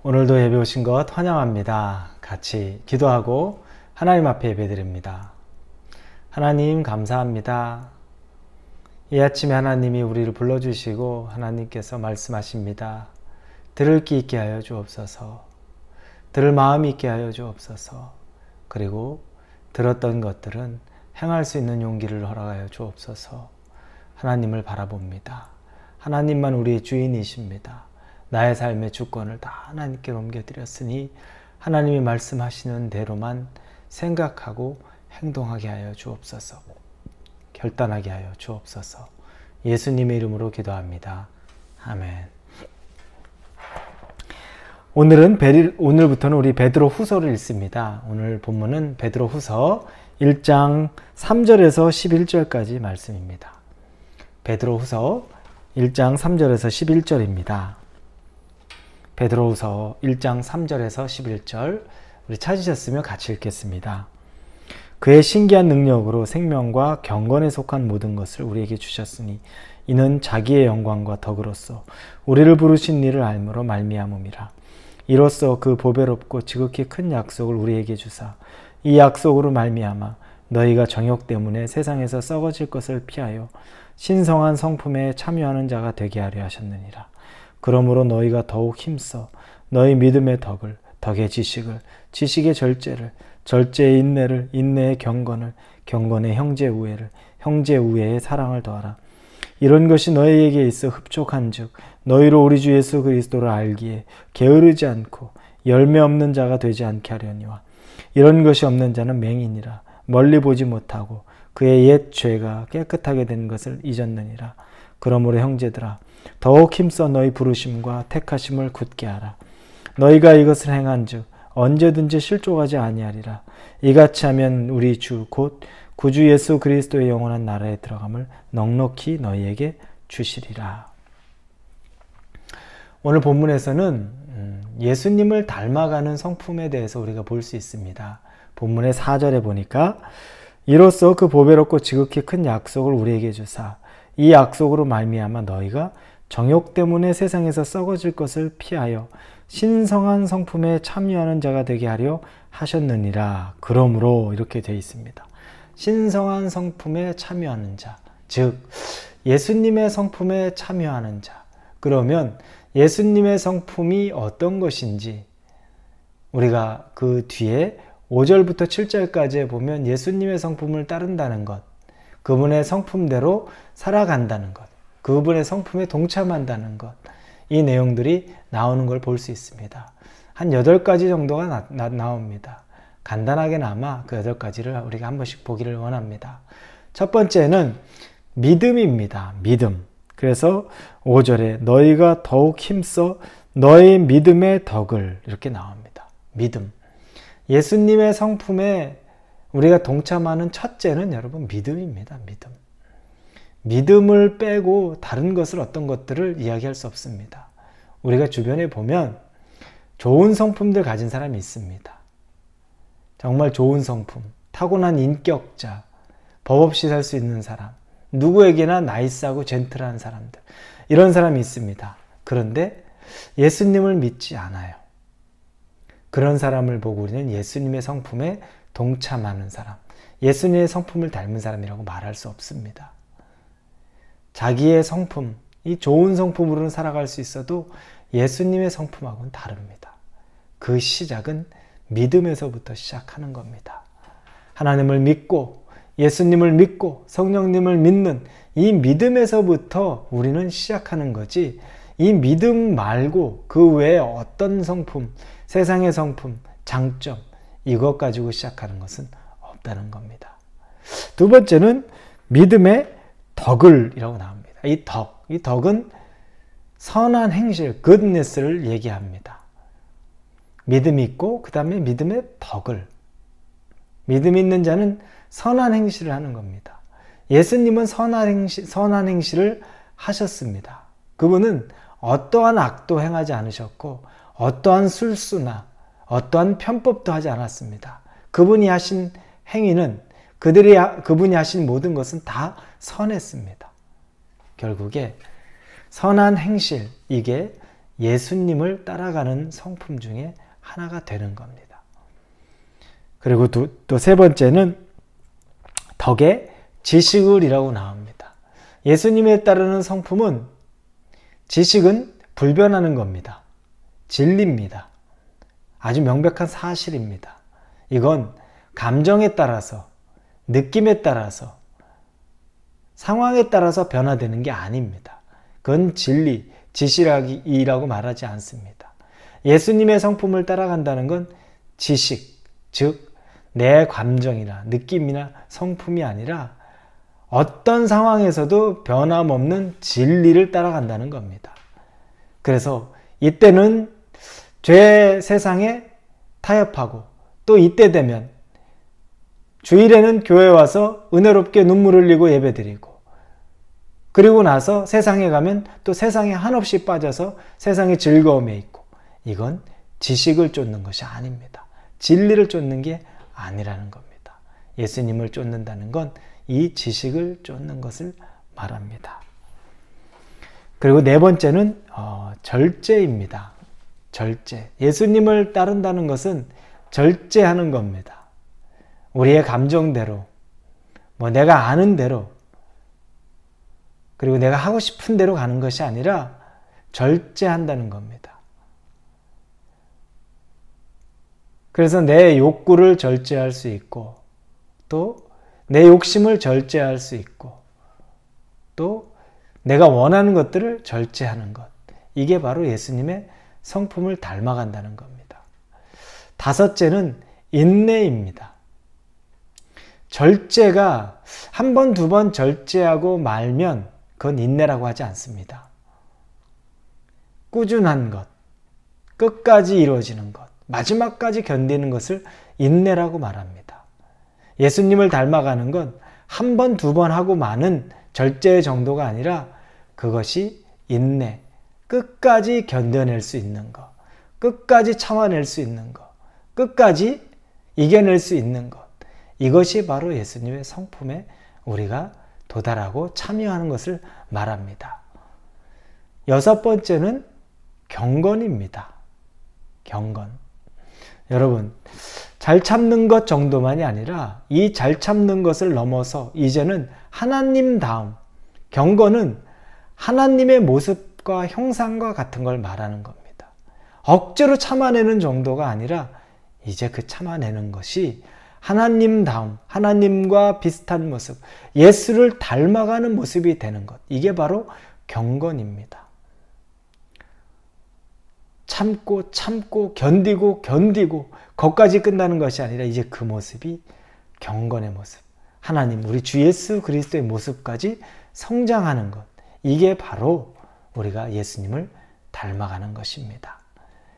오늘도 예배 오신 것 환영합니다. 같이 기도하고 하나님 앞에 예배드립니다. 하나님 감사합니다. 이 아침에 하나님이 우리를 불러주시고 하나님께서 말씀하십니다. 들을 귀 있게 하여 주옵소서. 들을 마음이 있게 하여 주옵소서. 그리고 들었던 것들은 행할 수 있는 용기를 허락하여 주옵소서. 하나님을 바라봅니다. 하나님만 우리의 주인이십니다. 나의 삶의 주권을 다 하나님께 옮겨드렸으니 하나님이 말씀하시는 대로만 생각하고 행동하게 하여 주옵소서. 결단하게 하여 주옵소서. 예수님의 이름으로 기도합니다. 아멘. 오늘부터는 우리 베드로 후서를 읽습니다. 오늘 본문은 베드로 후서 1장 3절에서 11절까지 말씀입니다. 베드로 후서 1장 3절에서 11절입니다. 베드로후서 1장 3절에서 11절 우리 찾으셨으면 같이 읽겠습니다. 그의 신기한 능력으로 생명과 경건에 속한 모든 것을 우리에게 주셨으니 이는 자기의 영광과 덕으로서 우리를 부르신 이를 알므로 말미암음이라. 이로써 그 보배롭고 지극히 큰 약속을 우리에게 주사 이 약속으로 말미암아 너희가 정욕 때문에 세상에서 썩어질 것을 피하여 신성한 성품에 참여하는 자가 되게 하려 하셨느니라. 그러므로 너희가 더욱 힘써 너희 믿음의 덕을, 덕의 지식을, 지식의 절제를, 절제의 인내를, 인내의 경건을, 경건의 형제 우애를, 형제 우애의 사랑을 더하라. 이런 것이 너희에게 있어 흡족한즉 너희로 우리 주 예수 그리스도를 알기에 게으르지 않고 열매 없는 자가 되지 않게 하려니와 이런 것이 없는 자는 맹인이라 멀리 보지 못하고 그의 옛 죄가 깨끗하게 된 것을 잊었느니라. 그러므로 형제들아 더욱 힘써 너희 부르심과 택하심을 굳게 하라. 너희가 이것을 행한즉 언제든지 실족하지 아니하리라. 이같이 하면 우리 주 곧 구주 예수 그리스도의 영원한 나라에 들어감을 넉넉히 너희에게 주시리라. 오늘 본문에서는 예수님을 닮아가는 성품에 대해서 우리가 볼 수 있습니다. 본문의 4절에 보니까 이로써 그 보배롭고 지극히 큰 약속을 우리에게 주사 이 약속으로 말미암아 너희가 정욕 때문에 세상에서 썩어질 것을 피하여 신성한 성품에 참여하는 자가 되게 하려 하셨느니라. 그러므로 이렇게 되어 있습니다. 신성한 성품에 참여하는 자, 즉 예수님의 성품에 참여하는 자. 그러면 예수님의 성품이 어떤 것인지 우리가 그 뒤에 5절부터 7절까지 보면 예수님의 성품을 따른다는 것, 그분의 성품대로 살아간다는 것, 그분의 성품에 동참한다는 것, 이 내용들이 나오는 걸 볼 수 있습니다. 한 8가지 정도가 나옵니다. 간단하게나마 그 8가지를 우리가 한 번씩 보기를 원합니다. 첫 번째는 믿음입니다. 믿음. 그래서 5절에 너희가 더욱 힘써 너의 믿음의 덕을 이렇게 나옵니다. 믿음. 예수님의 성품에 우리가 동참하는 첫째는 여러분 믿음입니다. 믿음. 믿음을 빼고 다른 것을 어떤 것들을 이야기할 수 없습니다. 우리가 주변에 보면 좋은 성품들 가진 사람이 있습니다. 정말 좋은 성품, 타고난 인격자, 법 없이 살 수 있는 사람, 누구에게나 나이스하고 젠틀한 사람들, 이런 사람이 있습니다. 그런데 예수님을 믿지 않아요. 그런 사람을 보고 우리는 예수님의 성품에 동참하는 사람, 예수님의 성품을 닮은 사람이라고 말할 수 없습니다. 자기의 성품, 이 좋은 성품으로는 살아갈 수 있어도 예수님의 성품하고는 다릅니다. 그 시작은 믿음에서부터 시작하는 겁니다. 하나님을 믿고 예수님을 믿고 성령님을 믿는 이 믿음에서부터 우리는 시작하는 거지, 이 믿음 말고 그 외에 어떤 성품, 세상의 성품, 장점, 이것 가지고 시작하는 것은 없다는 겁니다. 두 번째는 믿음의 덕을이라고 나옵니다. 이 덕은 선한 행실, goodness를 얘기합니다. 믿음이 있고 그 다음에 믿음의 덕을. 믿음 있는 자는 선한 행실을 하는 겁니다. 예수님은 선한 행실을 하셨습니다. 그분은 어떠한 악도 행하지 않으셨고 어떠한 술수나 어떠한 편법도 하지 않았습니다. 그분이 하신 행위는 그분이 하신 모든 것은 다 선했습니다. 결국에 선한 행실, 이게 예수님을 따라가는 성품 중에 하나가 되는 겁니다. 그리고 또 세 번째는 덕의 지식을이라고 나옵니다. 예수님에 따르는 성품은 지식은 불변하는 겁니다. 진리입니다. 아주 명백한 사실입니다. 이건 감정에 따라서, 느낌에 따라서, 상황에 따라서 변화되는 게 아닙니다. 그건 진리, 지식이라고 말하지 않습니다. 예수님의 성품을 따라간다는 건 지식, 즉 내 감정이나 느낌이나 성품이 아니라 어떤 상황에서도 변함없는 진리를 따라간다는 겁니다. 그래서 이때는 죄 세상에 타협하고, 또 이때 되면 주일에는 교회 와서 은혜롭게 눈물 흘리고 예배드리고, 그리고 나서 세상에 가면 또 세상에 한없이 빠져서 세상의 즐거움에 있고, 이건 지식을 쫓는 것이 아닙니다. 진리를 쫓는 게 아니라는 겁니다. 예수님을 쫓는다는 건 이 지식을 쫓는 것을 말합니다. 그리고 네 번째는 절제입니다. 절제. 예수님을 따른다는 것은 절제하는 겁니다. 우리의 감정대로, 내가 아는 대로, 그리고 내가 하고 싶은 대로 가는 것이 아니라 절제한다는 겁니다. 그래서 내 욕구를 절제할 수 있고, 또 내 욕심을 절제할 수 있고, 또 내가 원하는 것들을 절제하는 것. 이게 바로 예수님의 성품을 닮아간다는 겁니다. 다섯째는 인내입니다. 절제가 한 번, 두 번 절제하고 말면 그건 인내라고 하지 않습니다. 꾸준한 것, 끝까지 이루어지는 것, 마지막까지 견디는 것을 인내라고 말합니다. 예수님을 닮아가는 건 한 번, 두 번 하고 마는 절제의 정도가 아니라 그것이 인내, 끝까지 견뎌낼 수 있는 것, 끝까지 참아낼 수 있는 것, 끝까지 이겨낼 수 있는 것. 이것이 바로 예수님의 성품에 우리가 도달하고 참여하는 것을 말합니다. 여섯 번째는 경건입니다. 경건. 여러분, 잘 참는 것 정도만이 아니라 이 잘 참는 것을 넘어서 이제는 하나님다움, 경건은 하나님의 모습과 형상과 같은 걸 말하는 겁니다. 억지로 참아내는 정도가 아니라 이제 그 참아내는 것이 하나님다움, 하나님과 비슷한 모습, 예수를 닮아가는 모습이 되는 것. 이게 바로 경건입니다. 참고 견디고 거기까지 끝나는 것이 아니라 이제 그 모습이 경건의 모습, 하나님, 우리 주 예수 그리스도의 모습까지 성장하는 것. 이게 바로 우리가 예수님을 닮아가는 것입니다.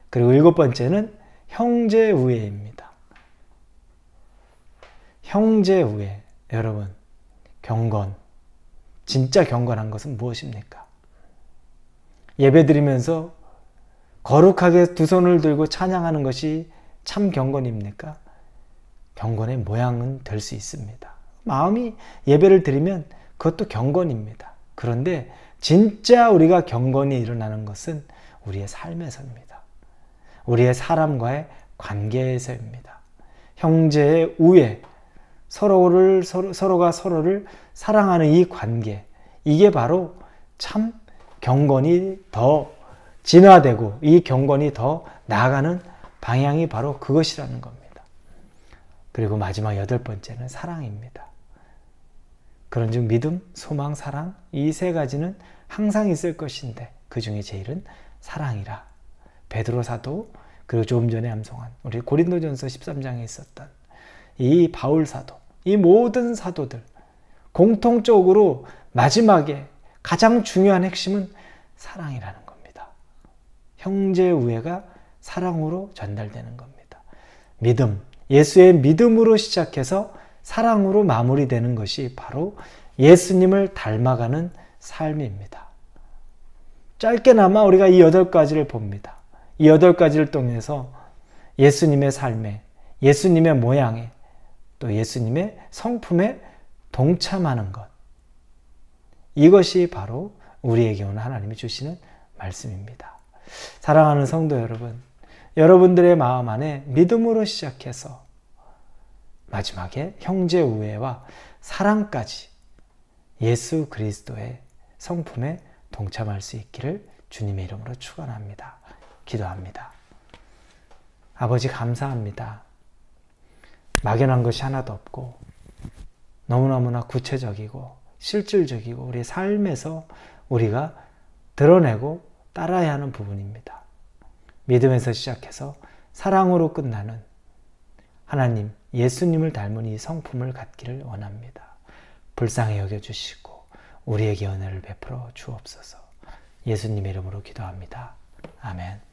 그리고 일곱 번째는 형제우애입니다. 형제우애. 여러분, 경건, 진짜 경건한 것은 무엇입니까? 예배드리면서 거룩하게 두 손을 들고 찬양하는 것이 참 경건입니까? 경건의 모양은 될 수 있습니다. 마음이 예배를 드리면 그것도 경건입니다. 그런데 진짜 우리가 경건이 일어나는 것은 우리의 삶에서입니다. 우리의 사람과의 관계에서입니다. 형제의 우애, 서로가 서로를 사랑하는 이 관계, 이게 바로 참 경건이 더 진화되고 이 경건이 더 나아가는 방향이 바로 그것이라는 겁니다. 그리고 마지막 여덟 번째는 사랑입니다. 그런즉 믿음, 소망, 사랑, 이 세 가지는 항상 있을 것인데 그 중에 제일은 사랑이라. 베드로 사도, 그리고 조금 전에 암송한 우리 고린도전서 13장에 있었던 이 바울 사도, 이 모든 사도들 공통적으로 마지막에 가장 중요한 핵심은 사랑이라는 겁니다. 형제 우애가 사랑으로 전달되는 겁니다. 믿음, 예수의 믿음으로 시작해서 사랑으로 마무리되는 것이 바로 예수님을 닮아가는 삶입니다. 짧게나마 우리가 이 8가지를 봅니다. 이 8가지를 통해서 예수님의 삶에, 예수님의 모양에, 또 예수님의 성품에 동참하는 것. 이것이 바로 우리에게 오늘 하나님이 주시는 말씀입니다. 사랑하는 성도 여러분, 여러분들의 마음 안에 믿음으로 시작해서 마지막에 형제 우애와 사랑까지 예수 그리스도의 성품에 동참할 수 있기를 주님의 이름으로 축원합니다. 기도합니다. 아버지 감사합니다. 막연한 것이 하나도 없고 너무너무나 구체적이고 실질적이고 우리 삶에서 우리가 드러내고 따라야 하는 부분입니다. 믿음에서 시작해서 사랑으로 끝나는 하나님, 예수님을 닮은 이 성품을 갖기를 원합니다. 불쌍히 여겨주시고 우리에게 은혜를 베풀어 주옵소서. 예수님의 이름으로 기도합니다. 아멘.